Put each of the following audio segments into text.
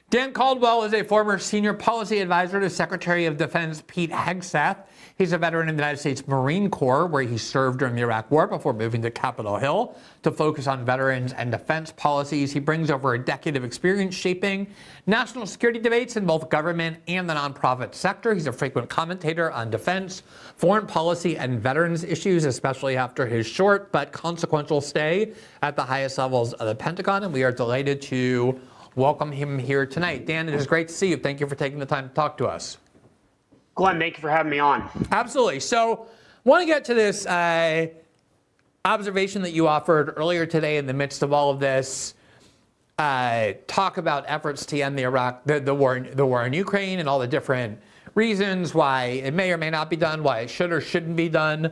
Dan Caldwell is a former senior policy advisor to Secretary of Defense Pete Hegseth. He's a veteran in the United States Marine Corps, where he served during the Iraq War before moving to Capitol Hill to focus on veterans and defense policies. He brings over a decade of experience shaping national security debates in both government and the nonprofit sector. He's a frequent commentator on defense, foreign policy, and veterans issues, especially after his short but consequential stay at the highest levels of the Pentagon. And we are delighted to welcome him here tonight. Dan, it is great to see you. Thank you for taking the time to talk to us. Glenn, thank you for having me on. Absolutely. So, want to get to this observation that you offered earlier today in the midst of all of this talk about efforts to end the war in Ukraine, and all the different reasons why it may or may not be done, why it should or shouldn't be done.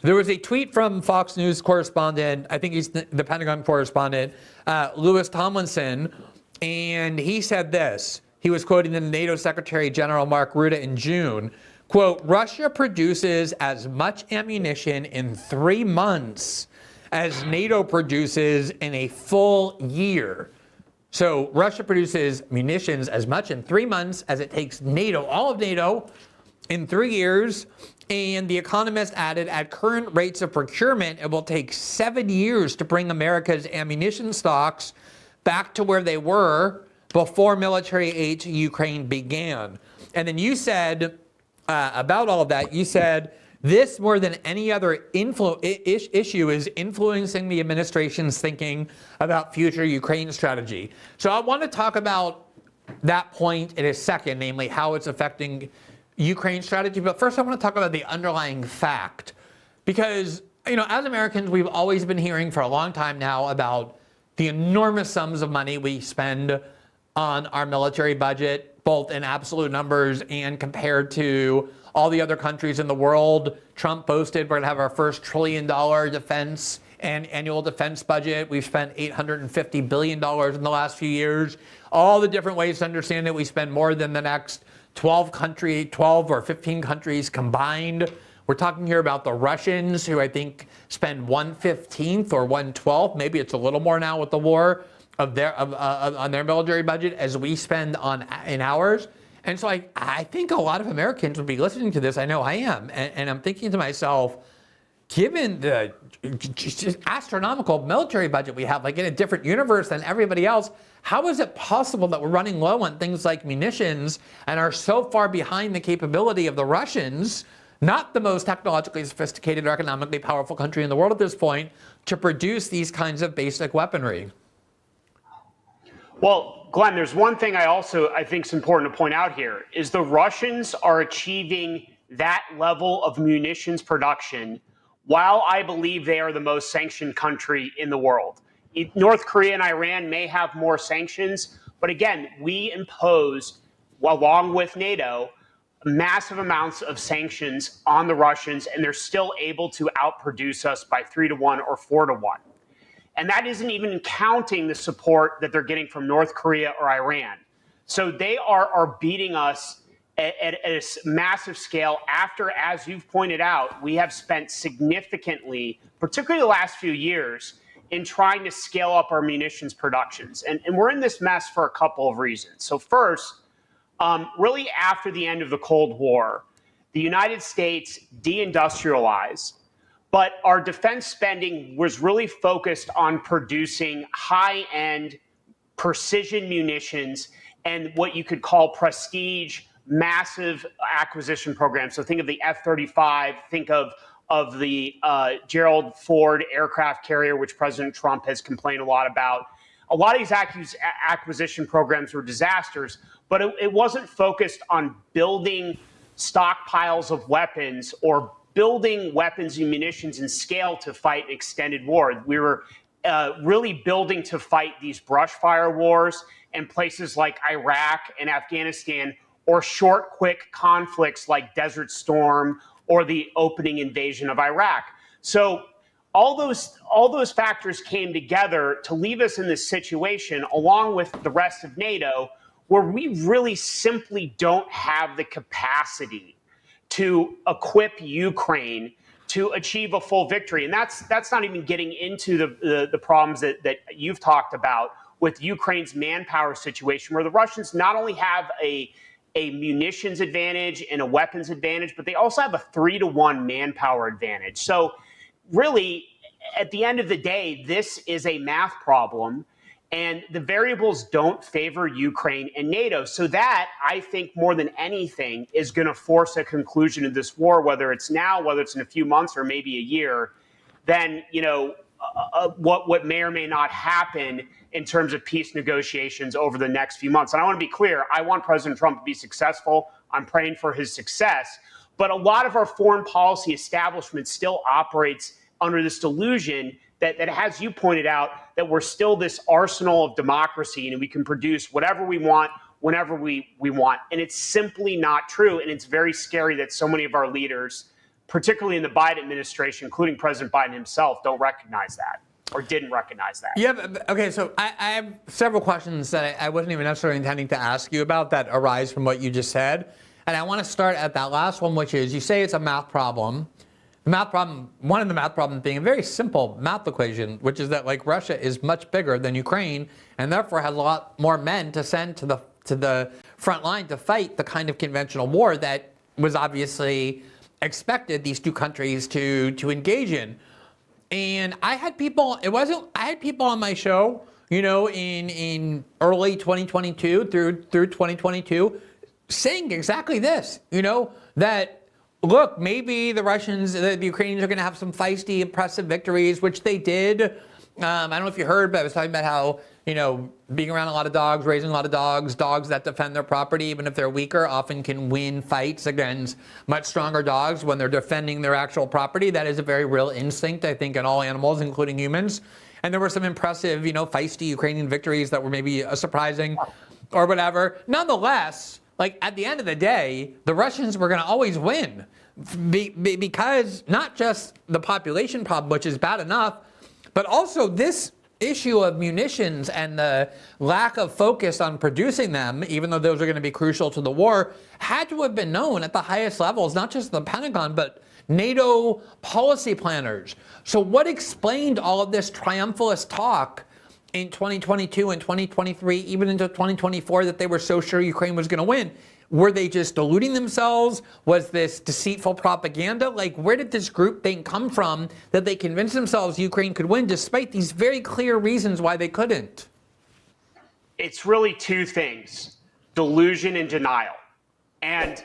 There was a tweet from Fox News correspondent, I think he's the Pentagon correspondent, Louis Tomlinson, and he said this. He was quoting the NATO Secretary General Mark Rutte in June. Quote, Russia produces as much ammunition in 3 months as NATO produces in a full year. So Russia produces munitions as much in 3 months as it takes NATO, all of NATO, in 3 years. And The Economist added, at current rates of procurement, it will take 7 years to bring America's ammunition stocks back to where they were before military aid to Ukraine began. And then you said, about all of that, you said, this more than any other issue is influencing the administration's thinking about future Ukraine strategy. So I want to talk about that point in a second, namely how it's affecting Ukraine strategy. But first I want to talk about the underlying fact. Because, as Americans, we've always been hearing for a long time now about the enormous sums of money we spend on our military budget, both in absolute numbers and compared to all the other countries in the world. Trump boasted we're going to have our first $1 trillion defense and annual defense budget. We've spent $850 billion in the last few years. All the different ways to understand it, we spend more than the next 12 or 15 countries combined. We're talking here about the Russians, who I think spend 1/15 or 1/12, maybe it's a little more now with the war, on their military budget as we spend in ours. And so I think a lot of Americans would be listening to this. I know I am. And I'm thinking to myself, given the just astronomical military budget we have, like in a different universe than everybody else, how is it possible that we're running low on things like munitions and are so far behind the capability of the Russians, not the most technologically sophisticated or economically powerful country in the world at this point, to produce these kinds of basic weaponry? Well, Glenn, there's one thing I think is important to point out here, is the Russians are achieving that level of munitions production while I believe they are the most sanctioned country in the world. North Korea and Iran may have more sanctions, but again, we impose, along with NATO, massive amounts of sanctions on the Russians, and they're still able to outproduce us by 3-1 or 4-1. And that isn't even counting the support that they're getting from North Korea or Iran. So they are beating us at a massive scale after, as you've pointed out, we have spent significantly, particularly the last few years, in trying to scale up our munitions productions. And we're in this mess for a couple of reasons. So first, really after the end of the Cold War, the United States deindustrialized, but our defense spending was really focused on producing high-end precision munitions and what you could call prestige, massive acquisition programs. So think of the F-35, think of the Gerald Ford aircraft carrier, which President Trump has complained a lot about. A lot of these acquisition programs were disasters, but it wasn't focused on building stockpiles of weapons or building weapons and munitions in scale to fight extended war. We were really building to fight these brush fire wars in places like Iraq and Afghanistan, or short, quick conflicts like Desert Storm or the opening invasion of Iraq. So all those factors came together to leave us in this situation, along with the rest of NATO, where we really simply don't have the capacity to equip Ukraine to achieve a full victory. And that's not even getting into the problems that you've talked about with Ukraine's manpower situation, where the Russians not only have a munitions advantage and a weapons advantage, but they also have a 3-to-1 manpower advantage. So really, at the end of the day, this is a math problem, and the variables don't favor Ukraine and NATO. So that, I think, more than anything, is going to force a conclusion of this war, whether it's now, whether it's in a few months, or maybe a year. Then, what may or may not happen in terms of peace negotiations over the next few months. And I want to be clear, I want President Trump to be successful. I'm praying for his success. But a lot of our foreign policy establishment still operates under this delusion that as you pointed out, that we're still this arsenal of democracy and we can produce whatever we want, whenever we want. And it's simply not true. And it's very scary that so many of our leaders, particularly in the Biden administration, including President Biden himself, don't recognize that or didn't recognize that. Yeah. Okay. So I have several questions that I wasn't even necessarily intending to ask you about that arise from what you just said. And I want to start at that last one, which is you say it's a math problem. The math problem, one of the math problems being a very simple math equation, which is that like Russia is much bigger than Ukraine and therefore has a lot more men to send to the front line to fight the kind of conventional war that was obviously expected these two countries to engage in. And I had people on my show, in early 2022 through 2022 saying exactly this, that look, maybe the Russians, the Ukrainians are going to have some feisty, impressive victories, which they did. I don't know if you heard, but I was talking about how, being around a lot of dogs, raising a lot of dogs that defend their property, even if they're weaker, often can win fights against much stronger dogs when they're defending their actual property. That is a very real instinct, I think, in all animals, including humans. And there were some impressive, feisty Ukrainian victories that were maybe surprising or whatever. Nonetheless, like at the end of the day, the Russians were going to always win because not just the population problem, which is bad enough, but also this issue of munitions and the lack of focus on producing them, even though those are going to be crucial to the war, had to have been known at the highest levels, not just the Pentagon, but NATO policy planners. So what explained all of this triumphalist talk in 2022 and 2023, even into 2024, that they were so sure Ukraine was going to win? Were they just deluding themselves? Was this deceitful propaganda? Like, where did this group thing come from that they convinced themselves Ukraine could win despite these very clear reasons why they couldn't? It's really two things: delusion and denial. And,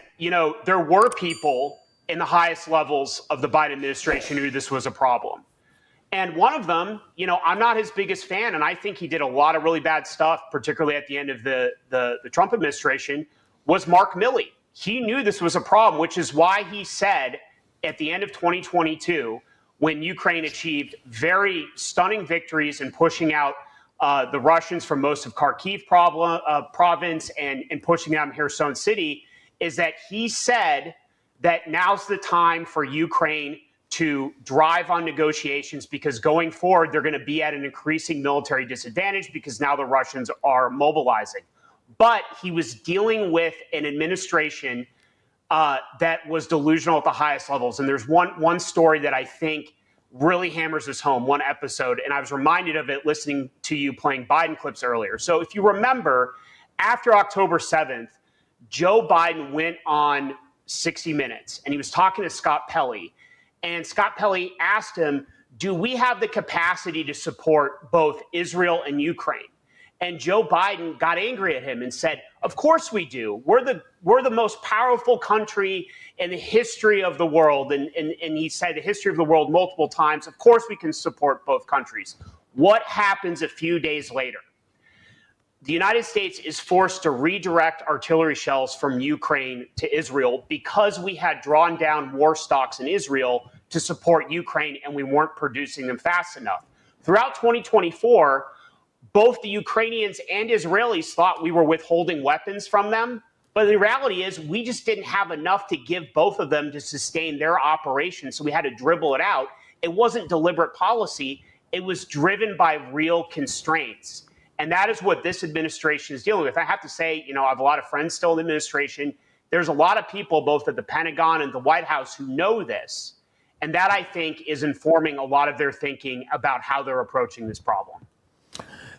there were people in the highest levels of the Biden administration who knew this was a problem. And one of them, I'm not his biggest fan, and I think he did a lot of really bad stuff, particularly at the end of the Trump administration, was Mark Milley. He knew this was a problem, which is why he said at the end of 2022, when Ukraine achieved very stunning victories in pushing out the Russians from most of Kharkiv province and pushing out Kherson City, is that he said that now's the time for Ukraine to drive on negotiations, because going forward, they're going to be at an increasing military disadvantage because now the Russians are mobilizing. But he was dealing with an administration that was delusional at the highest levels. And there's one story that I think really hammers this home, one episode, and I was reminded of it listening to you playing Biden clips earlier. So if you remember, after October 7th, Joe Biden went on 60 Minutes, and he was talking to Scott Pelley. And Scott Pelley asked him, do we have the capacity to support both Israel and Ukraine? And Joe Biden got angry at him and said, of course we do. We're the most powerful country in the history of the world. And he said the history of the world multiple times. Of course we can support both countries. What happens a few days later? The United States is forced to redirect artillery shells from Ukraine to Israel because we had drawn down war stocks in Israel to support Ukraine, and we weren't producing them fast enough. Throughout 2024, both the Ukrainians and Israelis thought we were withholding weapons from them. But the reality is we just didn't have enough to give both of them to sustain their operation. So we had to dribble it out. It wasn't deliberate policy. It was driven by real constraints. And that is what this administration is dealing with. I have to say, I have a lot of friends still in the administration. There's a lot of people, both at the Pentagon and the White House, who know this. And that, I think, is informing a lot of their thinking about how they're approaching this problem.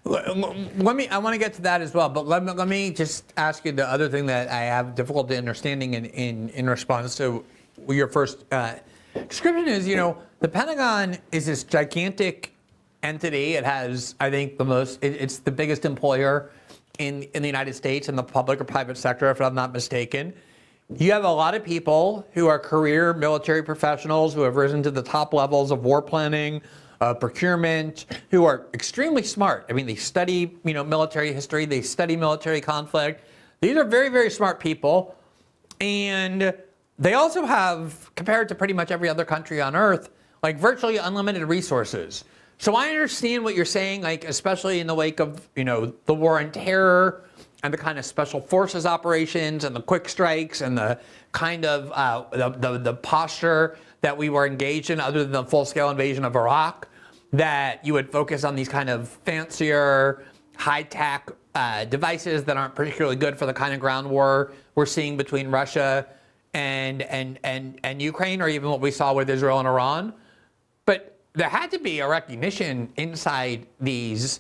I want to get to that as well, but let me just ask you the other thing that I have difficulty understanding in response to your first description is, the Pentagon is this gigantic entity. It has, I think, it's the biggest employer in the United States in the public or private sector, if I'm not mistaken. You have a lot of people who are career military professionals who have risen to the top levels of war planning, procurement, who are extremely smart. I mean, they study, military history, they study military conflict. These are very, very smart people. And they also have, compared to pretty much every other country on earth, like virtually unlimited resources. So I understand what you're saying, like especially in the wake of, the war on terror and the kind of special forces operations and the quick strikes and the kind of the posture that we were engaged in, other than the full-scale invasion of Iraq, that you would focus on these kind of fancier, high-tech devices that aren't particularly good for the kind of ground war we're seeing between Russia and Ukraine, or even what we saw with Israel and Iran. But there had to be a recognition inside these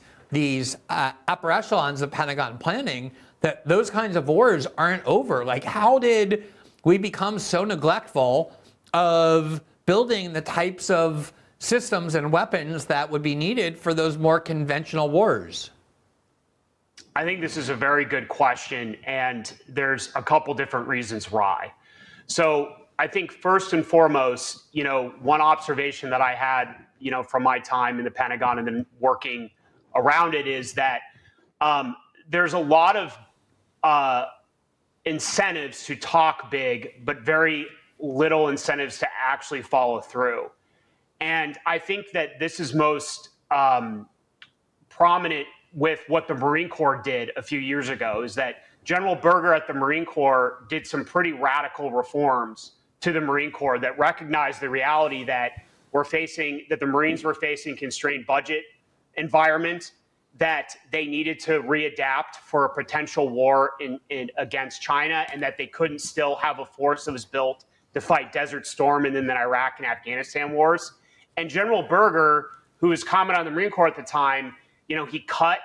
upper echelons of Pentagon planning that those kinds of wars aren't over. Like, how did we become so neglectful of building the types of systems and weapons that would be needed for those more conventional wars? I think this is a very good question, and there's a couple different reasons why. So I think first and foremost, one observation that I had, from my time in the Pentagon and then working around it is that there's a lot of incentives to talk big, but very little incentives to actually follow through. And I think that this is most prominent with what the Marine Corps did a few years ago, is that General Berger at the Marine Corps did some pretty radical reforms to the Marine Corps that recognized the reality that the Marines were facing constrained budget environment, that they needed to readapt for a potential war against China, and that they couldn't still have a force that was built to fight Desert Storm and then the Iraq and Afghanistan wars. And General Berger, who was commandant on the Marine Corps at the time, he cut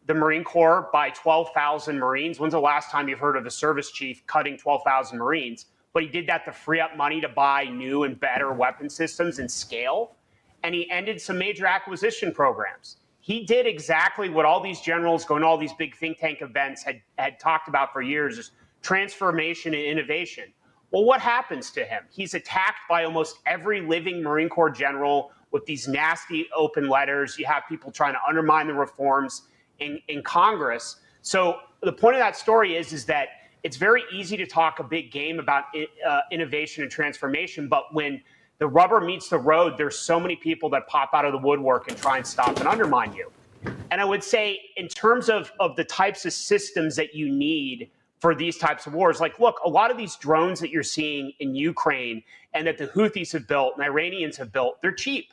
the Marine Corps by 12,000 Marines. When's the last time you've heard of a service chief cutting 12,000 Marines? But he did that to free up money to buy new and better weapon systems and scale. And he ended some major acquisition programs. He did exactly what all these generals going to all these big think tank events had talked about for years, is transformation and innovation. Well, what happens to him? He's attacked by almost every living Marine Corps general with these nasty open letters. You have people trying to undermine the reforms in Congress. So the point of that story is that it's very easy to talk a big game about innovation and transformation, but when the rubber meets the road, there's so many people that pop out of the woodwork and try and stop and undermine you. And I would say, in terms of the types of systems that you need for these types of wars, like, look, a lot of these drones that you're seeing in Ukraine and that the Houthis have built and Iranians have built, they're cheap.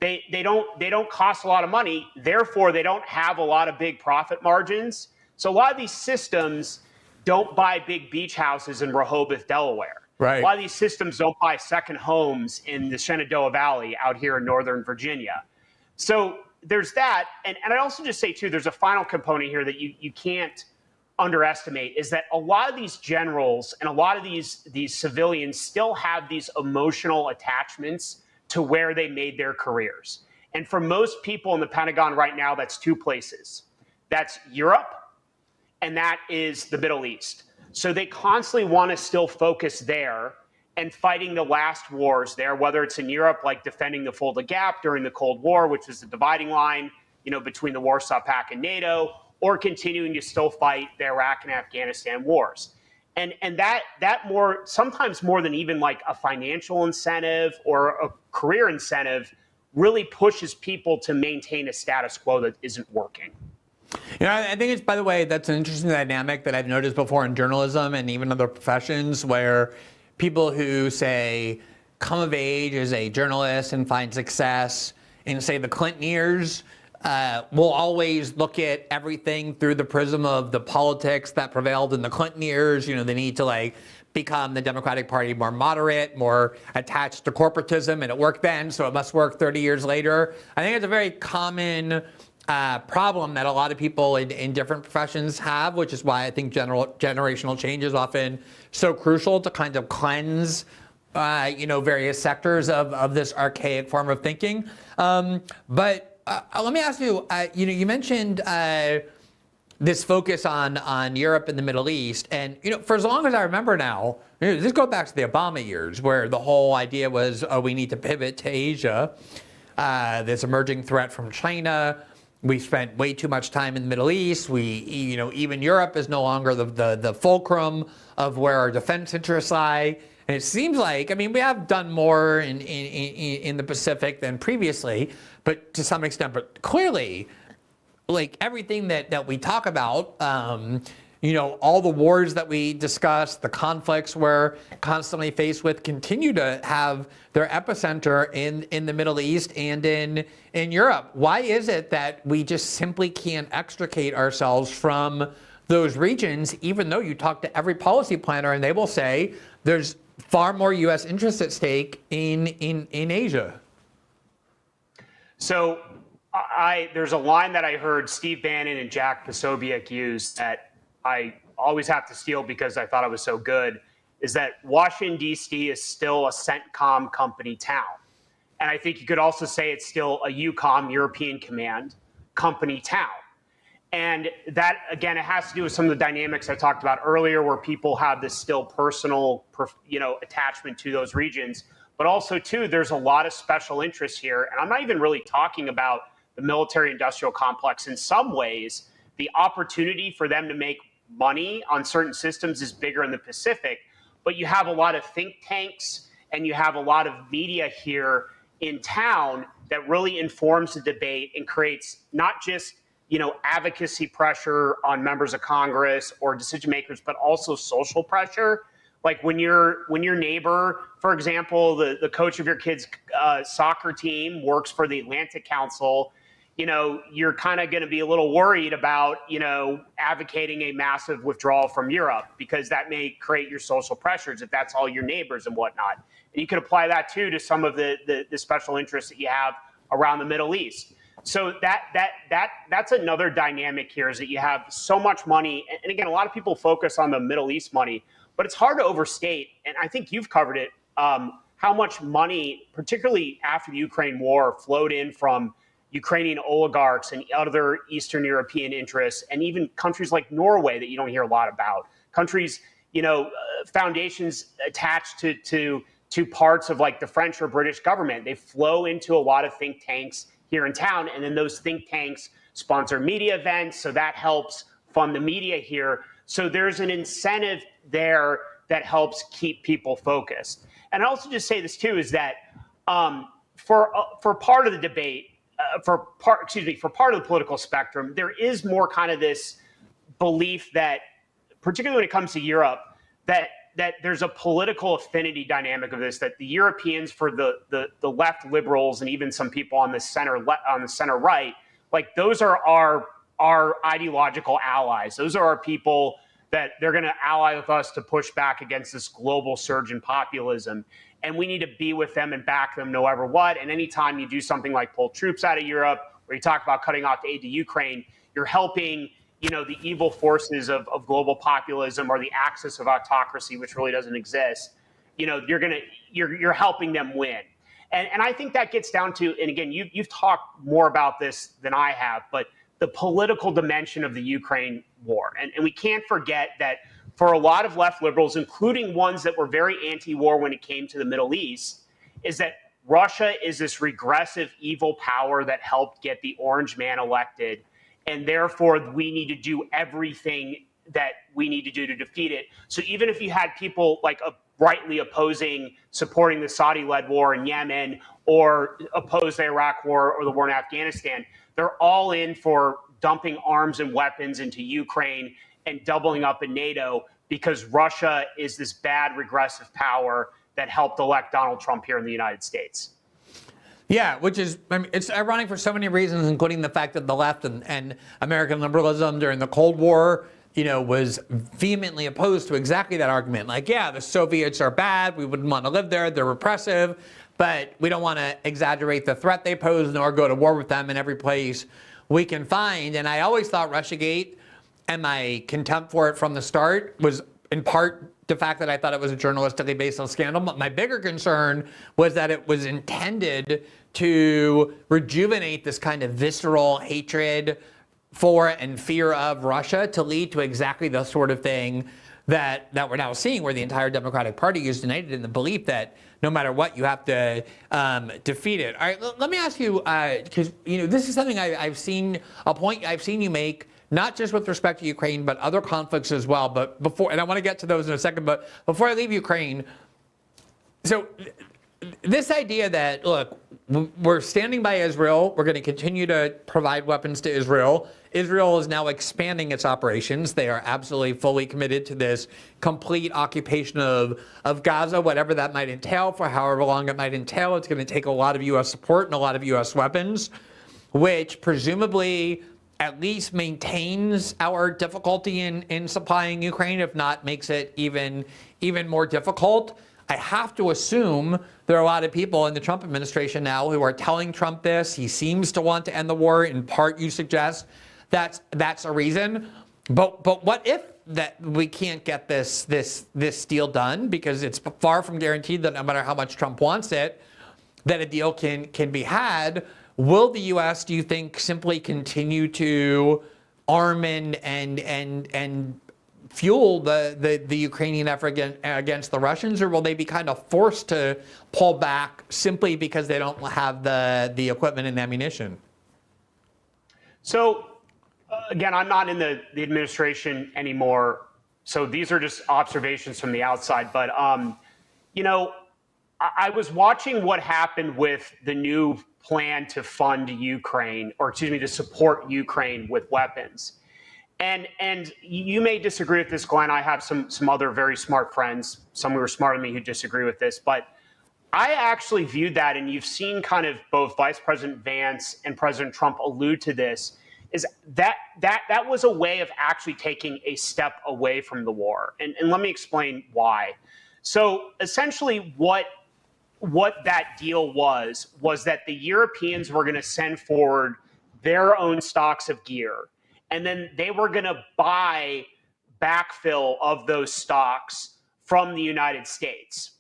They don't cost a lot of money. Therefore, they don't have a lot of big profit margins. So a lot of these systems don't buy big beach houses in Rehoboth, Delaware. Right. A lot of these systems don't buy second homes in the Shenandoah Valley out here in Northern Virginia. So there's that. And I'd also just say, too, there's a final component here that you can't underestimate, is that a lot of these generals and a lot of these civilians still have these emotional attachments to where they made their careers. And for most people in the Pentagon right now, that's two places. That's Europe, and that is the Middle East. So they constantly want to still focus there and fighting the last wars there, whether it's in Europe, like defending the Fulda Gap during the Cold War, which was the dividing line, between the Warsaw Pact and NATO, or continuing to still fight the Iraq and Afghanistan wars. And that more, sometimes more than even like a financial incentive or a career incentive, really pushes people to maintain a status quo that isn't working. I think it's, by the way, that's an interesting dynamic that I've noticed before in journalism and even other professions, where people who say come of age as a journalist and find success in, say, the Clinton years, will always look at everything through the prism of the politics that prevailed in the Clinton years. They need to become the Democratic Party more moderate, more attached to corporatism, and it worked then, so it must work 30 years later. I think it's a very common problem that a lot of people in different professions have, which is why I think generational change is often so crucial to kind of cleanse various sectors of this archaic form of thinking. But let me ask you, you mentioned this focus on Europe and the Middle East. And, for as long as I remember now, this goes back to the Obama years where the whole idea was, we need to pivot to Asia, this emerging threat from China. We spent way too much time in the Middle East. Even Europe is no longer the fulcrum of where our defense interests lie. And it seems like, we have done more in the Pacific than previously, but to some extent, but clearly, like everything that we talk about, all the wars that we discuss, the conflicts we're constantly faced with continue to have their epicenter in the Middle East and in Europe. Why is it that we just simply can't extricate ourselves from those regions, even though you talk to every policy planner and they will say there's far more U.S. interests at stake in Asia? So there's a line that I heard Steve Bannon and Jack Posobiec use that I always have to steal because I thought it was so good, is that Washington, D.C. is still a CENTCOM company town. And I think you could also say it's still a EUCOM, European Command, company town. And that, again, it has to do with some of the dynamics I talked about earlier where people have this still personal, attachment to those regions. But also, too, there's a lot of special interests here. And I'm not even really talking about the military-industrial complex. In some ways, the opportunity for them to make money on certain systems is bigger in the Pacific. But you have a lot of think tanks and you have a lot of media here in town that really informs the debate and creates not just advocacy pressure on members of Congress or decision makers, but also social pressure. Like when your neighbor, for example, the coach of your kid's soccer team works for the Atlantic Council, you're kind of going to be a little worried about, advocating a massive withdrawal from Europe because that may create your social pressures if that's all your neighbors and whatnot. And you could apply that too to some of the special interests that you have around the Middle East. So that's another dynamic here is that you have so much money. And again, a lot of people focus on the Middle East money, but it's hard to overstate. And I think you've covered it, how much money, particularly after the Ukraine war, flowed in from Ukrainian oligarchs and other Eastern European interests, and even countries like Norway that you don't hear a lot about. Countries, foundations attached to parts of like the French or British government. They flow into a lot of think tanks here in town, and then those think tanks sponsor media events, so that helps fund the media here. So there's an incentive there that helps keep people focused. And I also just say this too, is that for part of the debate, for part of the political spectrum, there is more kind of this belief that, particularly when it comes to Europe, that there's a political affinity dynamic of this, that the Europeans, for the left liberals and even some people on the center right, like those are our ideological allies. Those are our people that they're going to ally with us to push back against this global surge in populism. And we need to be with them and back them no matter what. And anytime you do something like pull troops out of Europe, or you talk about cutting off aid to Ukraine, you're helping, the evil forces of global populism or the axis of autocracy, which really doesn't exist. You're helping them win. And I think that gets down to, and again, you've talked more about this than I have, but the political dimension of the Ukraine war. And we can't forget that for a lot of left liberals, including ones that were very anti-war when it came to the Middle East, is that Russia is this regressive evil power that helped get the orange man elected. And therefore, we need to do everything that we need to do to defeat it. So even if you had people like rightly supporting the Saudi-led war in Yemen, or oppose the Iraq war or the war in Afghanistan, they're all in for dumping arms and weapons into Ukraine and doubling up in NATO because Russia is this bad regressive power that helped elect Donald Trump here in the United States. Yeah, which is, it's ironic for so many reasons, including the fact that the left and American liberalism during the Cold War, was vehemently opposed to exactly that argument. Like, yeah, the Soviets are bad. We wouldn't want to live there. They're repressive, but we don't want to exaggerate the threat they pose nor go to war with them in every place we can find. And I always thought Russiagate and my contempt for it from the start was in part the fact that I thought it was a journalistically baseless scandal. But my bigger concern was that it was intended to rejuvenate this kind of visceral hatred for and fear of Russia to lead to exactly the sort of thing that we're now seeing, where the entire Democratic Party is united in the belief that no matter what, you have to defeat it. All right, let me ask you, because this is something I've seen you make, not just with respect to Ukraine, but other conflicts as well. But before, and I want to get to those in a second, but before I leave Ukraine, so this idea that, look, we're standing by Israel, we're going to continue to provide weapons to Israel. Israel is now expanding its operations. They are absolutely fully committed to this complete occupation of Gaza, whatever that might entail, for however long it might entail. It's going to take a lot of U.S. support and a lot of U.S. weapons, which presumably at least maintains our difficulty in supplying Ukraine, if not makes it even more difficult. I have to assume there are a lot of people in the Trump administration now who are telling Trump this. He seems to want to end the war. In part, you suggest that's a reason. But what if that we can't get this deal done, because it's far from guaranteed that no matter how much Trump wants it, that a deal can be had? Will the U.S., do you think, simply continue to arm and fuel the Ukrainian effort against the Russians, or will they be kind of forced to pull back simply because they don't have the equipment and ammunition? So, again, I'm not in the administration anymore, so these are just observations from the outside. But, I was watching what happened with the new plan to fund Ukraine, or excuse me, to support Ukraine with weapons. And you may disagree with this, Glenn. I have some other very smart friends, some who are smarter than me, who disagree with this. But I actually viewed that, and you've seen kind of both Vice President Vance and President Trump allude to this, is that was a way of actually taking a step away from the war. And let me explain why. So essentially what that deal was that the Europeans were going to send forward their own stocks of gear, and then they were going to buy backfill of those stocks from the United States.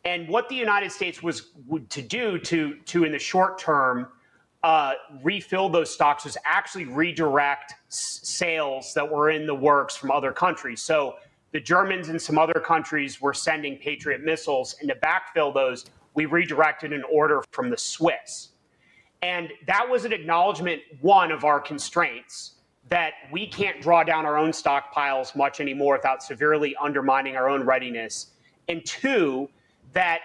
And what the United States was to do to in the short term refill those stocks was actually redirect sales that were in the works from other countries. So the Germans and some other countries were sending Patriot missiles, and to backfill those, we redirected an order from the Swiss. And that was an acknowledgement, one, of our constraints, that we can't draw down our own stockpiles much anymore without severely undermining our own readiness. And two, that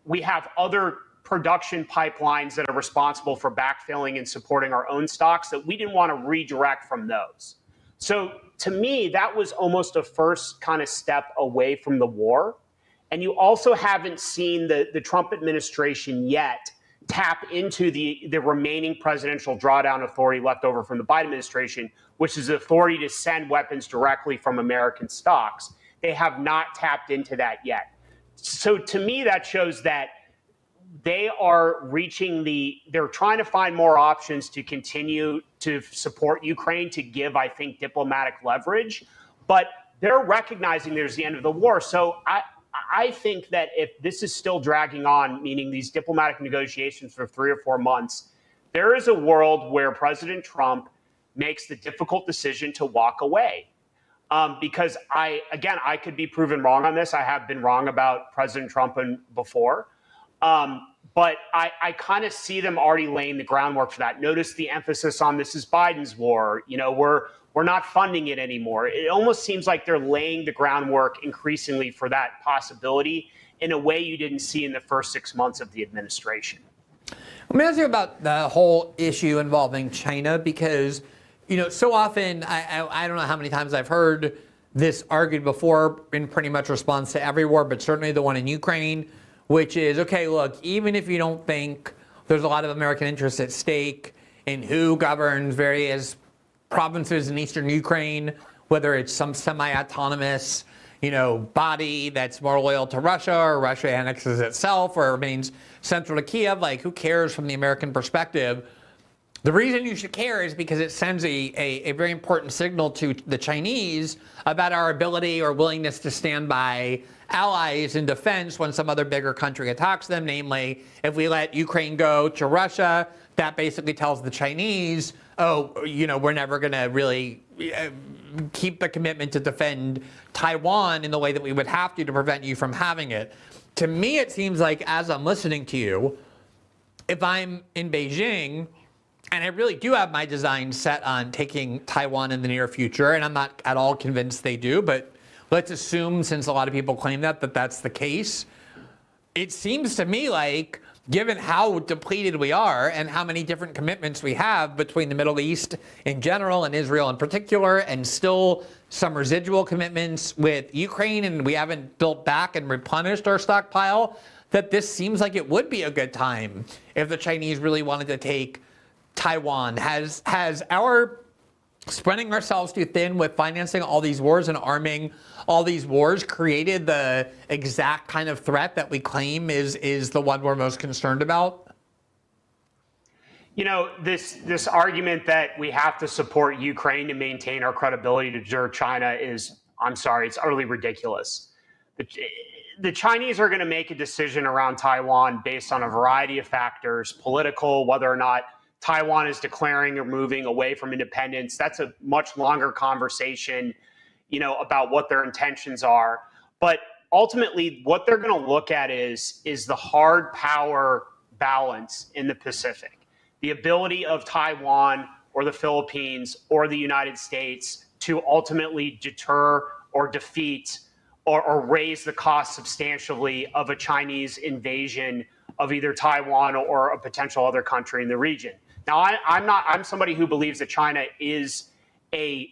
we have other production pipelines that are responsible for backfilling and supporting our own stocks that we didn't want to redirect from those. So to me, that was almost a first kind of step away from the war. And you also haven't seen the Trump administration yet tap into the remaining presidential drawdown authority left over from the Biden administration, which is the authority to send weapons directly from American stocks. They have not tapped into that yet. So to me, that shows that they are they're trying to find more options to continue to support Ukraine, to give, I think, diplomatic leverage, but they're recognizing there's the end of the war. So I think that if this is still dragging on, meaning these diplomatic negotiations for 3 or 4 months, there is a world where President Trump makes the difficult decision to walk away. Because I could be proven wrong on this. I have been wrong about President Trump before. But I kind of see them already laying the groundwork for that. Notice the emphasis on this is Biden's war. We're not funding it anymore. It almost seems like they're laying the groundwork increasingly for that possibility in a way you didn't see in the first 6 months of the administration. Let me ask you about the whole issue involving China, because, so often, I don't know how many times I've heard this argued before in pretty much response to every war, but certainly the one in Ukraine, which is, okay, look, even if you don't think there's a lot of American interests at stake in who governs various provinces in eastern Ukraine, whether it's some semi-autonomous, body that's more loyal to Russia, or Russia annexes itself, or remains central to Kiev, like, who cares from the American perspective? The reason you should care is because it sends a very important signal to the Chinese about our ability or willingness to stand by allies in defense when some other bigger country attacks them. Namely, if we let Ukraine go to Russia, that basically tells the Chinese, oh, we're never going to really keep the commitment to defend Taiwan in the way that we would have to prevent you from having it. To me, it seems like, as I'm listening to you, if I'm in Beijing, and I really do have my design set on taking Taiwan in the near future, and I'm not at all convinced they do, but let's assume, since a lot of people claim that that's the case. It seems to me like, given how depleted we are and how many different commitments we have between the Middle East in general and Israel in particular, and still some residual commitments with Ukraine, and we haven't built back and replenished our stockpile, that this seems like it would be a good time if the Chinese really wanted to take Taiwan. Has our spreading ourselves too thin with financing all these wars and arming all these wars created the exact kind of threat that we claim is the one we're most concerned about? This argument that we have to support Ukraine to maintain our credibility to deter China is, I'm sorry, it's utterly ridiculous. The Chinese are going to make a decision around Taiwan based on a variety of factors, political, whether or not Taiwan is declaring or moving away from independence. That's a much longer conversation, about what their intentions are. But ultimately, what they're going to look at is the hard power balance in the Pacific. The ability of Taiwan or the Philippines or the United States to ultimately deter or defeat or raise the cost substantially of a Chinese invasion of either Taiwan or a potential other country in the region. Now, I'm somebody who believes that China is our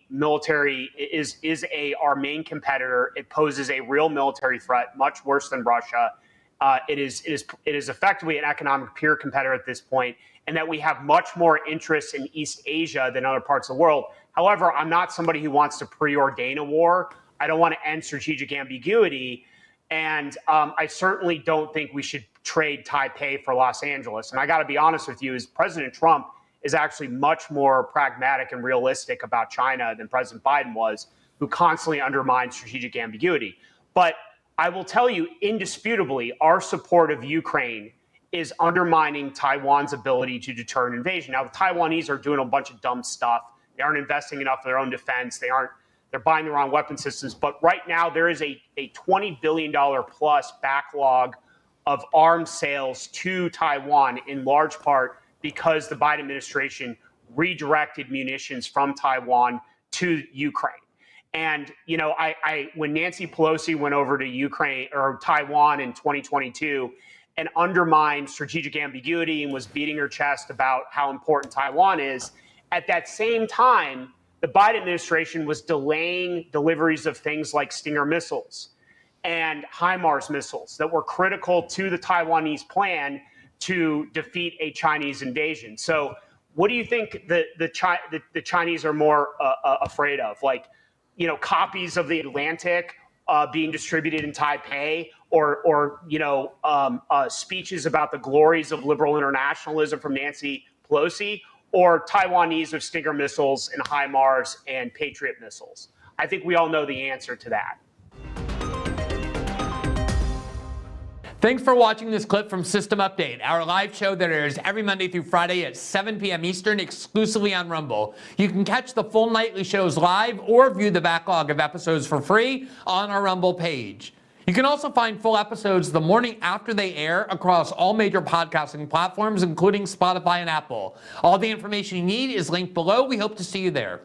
main competitor. It poses a real military threat, much worse than Russia. It is effectively an economic peer competitor at this point, and that we have much more interest in East Asia than other parts of the world. However, I'm not somebody who wants to preordain a war. I don't want to end strategic ambiguity. And I certainly don't think we should trade Taipei for Los Angeles. And I got to be honest with you, is President Trump is actually much more pragmatic and realistic about China than President Biden was, who constantly undermined strategic ambiguity. But I will tell you, indisputably, our support of Ukraine is undermining Taiwan's ability to deter an invasion. Now, the Taiwanese are doing a bunch of dumb stuff. They aren't investing enough in their own defense. They're buying the wrong weapon systems. But right now, there is a $20 billion plus backlog of arms sales to Taiwan, in large part because the Biden administration redirected munitions from Taiwan to Ukraine. And, when Nancy Pelosi went over to Ukraine or Taiwan in 2022 and undermined strategic ambiguity and was beating her chest about how important Taiwan is, at that same time, the Biden administration was delaying deliveries of things like Stinger missiles and HIMARS missiles that were critical to the Taiwanese plan to defeat a Chinese invasion. So what do you think the Chinese are more afraid of? Copies of the Atlantic being distributed in Taipei, or speeches about the glories of liberal internationalism from Nancy Pelosi, or Taiwanese with Stinger missiles and HIMARS and Patriot missiles? I think we all know the answer to that. Thanks for watching this clip from System Update, our live show that airs every Monday through Friday at 7 p.m. Eastern, exclusively on Rumble. You can catch the full nightly shows live or view the backlog of episodes for free on our Rumble page. You can also find full episodes the morning after they air across all major podcasting platforms, including Spotify and Apple. All the information you need is linked below. We hope to see you there.